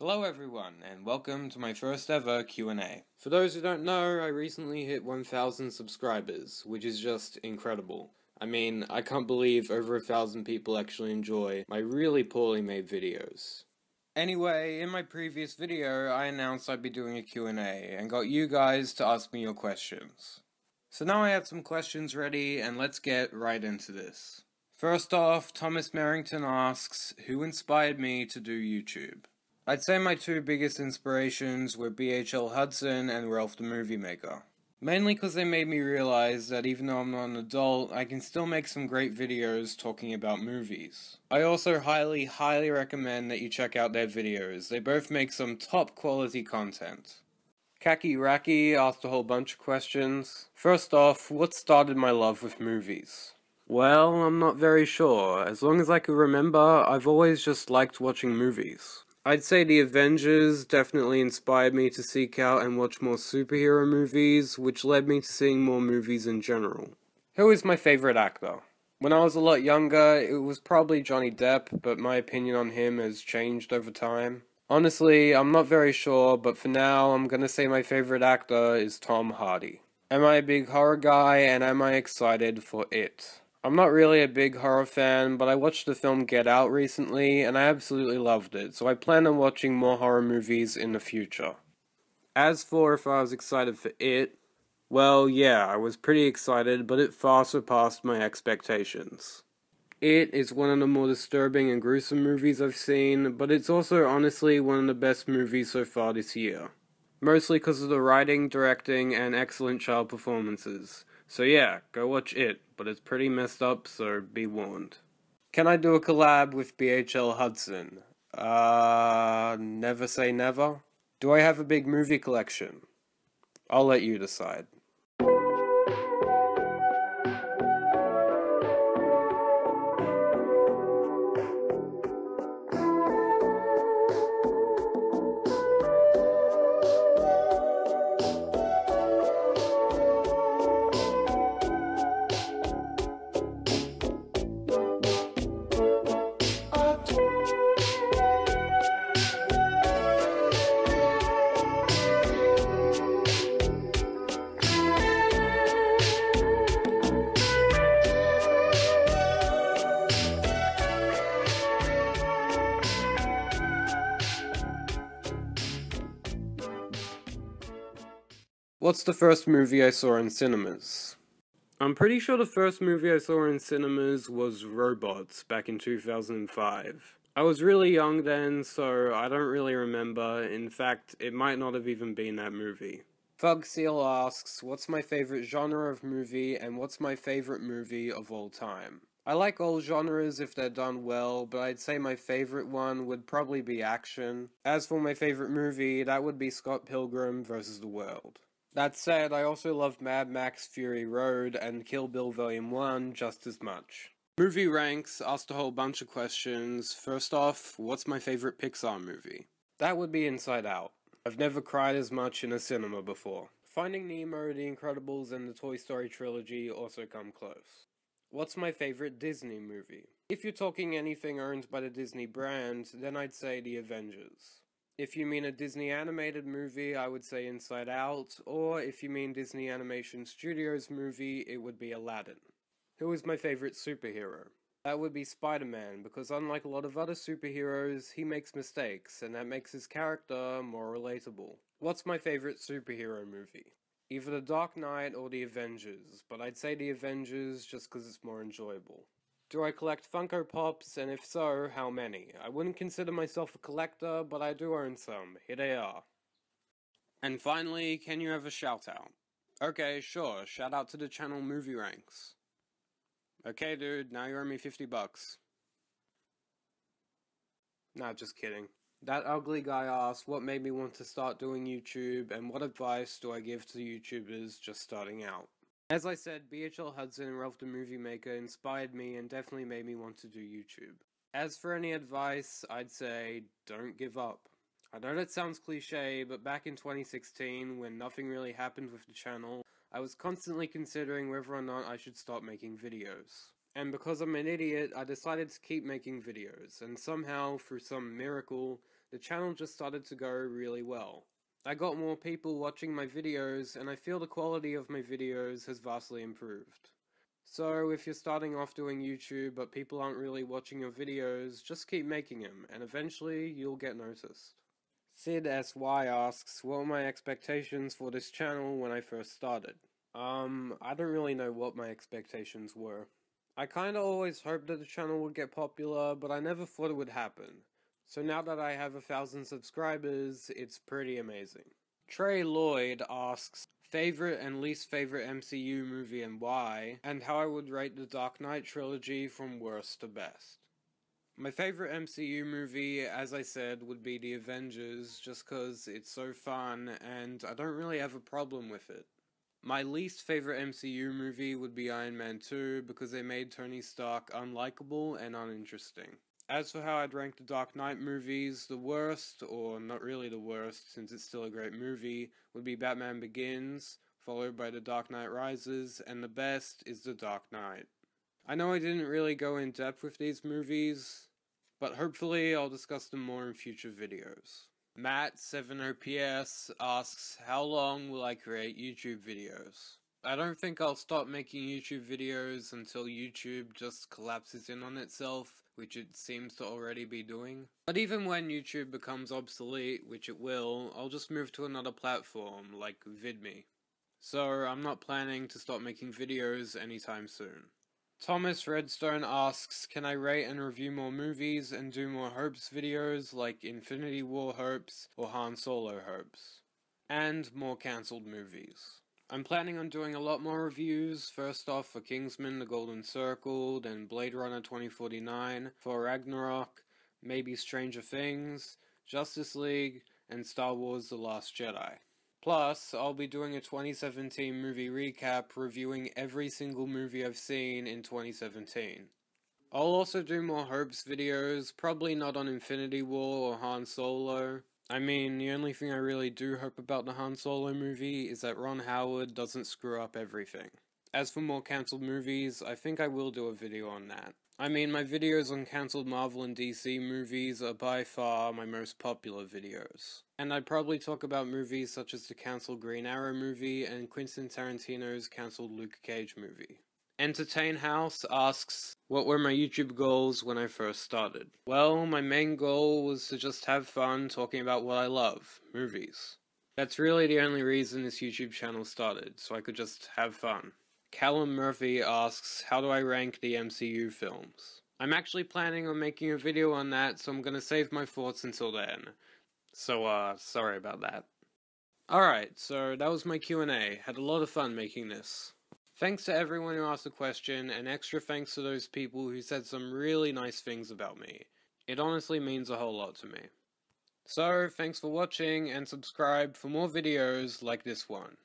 Hello everyone, and welcome to my first ever Q&A. For those who don't know, I recently hit 1,000 subscribers, which is just incredible. I mean, I can't believe over 1,000 people actually enjoy my really poorly made videos. Anyway, in my previous video, I announced I'd be doing a Q&A, and got you guys to ask me your questions. So now I have some questions ready, and let's get right into this. First off, Thomas Merrington asks, who inspired me to do YouTube? I'd say my two biggest inspirations were BHL Hudson and Ralph the Movie Maker. Mainly because they made me realize that even though I'm not an adult, I can still make some great videos talking about movies. I also highly recommend that you check out their videos. They both make some top quality content. Kaki Raki asked a whole bunch of questions. First off, what started my love with movies? Well, I'm not very sure. As long as I can remember, I've always just liked watching movies. I'd say The Avengers definitely inspired me to seek out and watch more superhero movies, which led me to seeing more movies in general. Who is my favorite actor? When I was a lot younger, it was probably Johnny Depp, but my opinion on him has changed over time. Honestly, I'm not very sure, but for now, I'm gonna say my favorite actor is Tom Hardy. Am I a big horror guy, and am I excited for It? I'm not really a big horror fan, but I watched the film Get Out recently, and I absolutely loved it, so I plan on watching more horror movies in the future. As for if I was excited for It, well, yeah, I was pretty excited, but it far surpassed my expectations. It is one of the more disturbing and gruesome movies I've seen, but it's also honestly one of the best movies so far this year. Mostly because of the writing, directing, and excellent child performances. So yeah, go watch It, but it's pretty messed up, so be warned. Can I do a collab with BHL Hudson? Never say never? Do I have a big movie collection? I'll let you decide. What's the first movie I saw in cinemas? I'm pretty sure the first movie I saw in cinemas was Robots back in 2005. I was really young then, so I don't really remember. In fact, it might not have even been that movie. Thug Seal asks, what's my favorite genre of movie and what's my favorite movie of all time? I like all genres if they're done well, but I'd say my favorite one would probably be action. As for my favorite movie, that would be Scott Pilgrim vs. the World. That said, I also love Mad Max Fury Road and Kill Bill Volume 1 just as much. Movie Ranks asked a whole bunch of questions. First off, what's my favorite Pixar movie? That would be Inside Out. I've never cried as much in a cinema before. Finding Nemo, The Incredibles, and the Toy Story trilogy also come close. What's my favorite Disney movie? If you're talking anything owned by the Disney brand, then I'd say The Avengers. If you mean a Disney animated movie, I would say Inside Out, or if you mean Disney Animation Studios movie, it would be Aladdin. Who is my favorite superhero? That would be Spider-Man, because unlike a lot of other superheroes, he makes mistakes, and that makes his character more relatable. What's my favorite superhero movie? Either The Dark Knight or The Avengers, but I'd say The Avengers just because it's more enjoyable. Do I collect Funko Pops, and if so, how many? I wouldn't consider myself a collector, but I do own some. Here they are. And finally, can you have a shout out? Okay, sure, shout out to the channel Movie Ranks. Okay dude, now you owe me $50. Nah, just kidding. That ugly guy asked what made me want to start doing YouTube, and what advice do I give to YouTubers just starting out? As I said, BHL Hudson and Ralph the Movie Maker inspired me and definitely made me want to do YouTube. As for any advice, I'd say, don't give up. I know that sounds cliche, but back in 2016, when nothing really happened with the channel, I was constantly considering whether or not I should stop making videos. And because I'm an idiot, I decided to keep making videos, and somehow, through some miracle, the channel just started to go really well. I got more people watching my videos, and I feel the quality of my videos has vastly improved. So if you're starting off doing YouTube but people aren't really watching your videos, just keep making them, and eventually you'll get noticed. Sid SY asks, what were my expectations for this channel when I first started? I don't really know what my expectations were. I kinda always hoped that the channel would get popular, but I never thought it would happen. So now that I have 1,000 subscribers, it's pretty amazing. Trey Lloyd asks, favorite and least favorite MCU movie and why, and how I would rate the Dark Knight trilogy from worst to best. My favorite MCU movie, as I said, would be The Avengers, just cause it's so fun, and I don't really have a problem with it. My least favorite MCU movie would be Iron Man 2, because they made Tony Stark unlikable and uninteresting. As for how I'd rank the Dark Knight movies, the worst, or not really the worst since it's still a great movie, would be Batman Begins, followed by The Dark Knight Rises, and the best is The Dark Knight. I know I didn't really go in depth with these movies, but hopefully I'll discuss them more in future videos. Matt70PS asks, how long will I create YouTube videos? I don't think I'll stop making YouTube videos until YouTube just collapses in on itself, which it seems to already be doing. But even when YouTube becomes obsolete, which it will, I'll just move to another platform, like VidMe. So I'm not planning to stop making videos anytime soon. Thomas Redstone asks, can I rate and review more movies and do more Hopes videos like Infinity War Hopes or Han Solo Hopes? And more cancelled movies. I'm planning on doing a lot more reviews, first off for Kingsman: The Golden Circle, then Blade Runner 2049, for Ragnarok, maybe Stranger Things, Justice League, and Star Wars: The Last Jedi. Plus, I'll be doing a 2017 movie recap reviewing every single movie I've seen in 2017. I'll also do more Hopes videos, probably not on Infinity War or Han Solo. I mean, the only thing I really do hope about the Han Solo movie is that Ron Howard doesn't screw up everything. As for more cancelled movies, I think I will do a video on that. I mean, my videos on cancelled Marvel and DC movies are by far my most popular videos. And I'd probably talk about movies such as the cancelled Green Arrow movie and Quentin Tarantino's cancelled Luke Cage movie. Entertain House asks, what were my YouTube goals when I first started? Well, my main goal was to just have fun talking about what I love, movies. That's really the only reason this YouTube channel started, so I could just have fun. Callum Murphy asks, how do I rank the MCU films? I'm actually planning on making a video on that, so I'm gonna save my thoughts until then. So, sorry about that. Alright, so that was my Q&A. Had a lot of fun making this. Thanks to everyone who asked a question, and extra thanks to those people who said some really nice things about me. It honestly means a whole lot to me. So, thanks for watching, and subscribe for more videos like this one.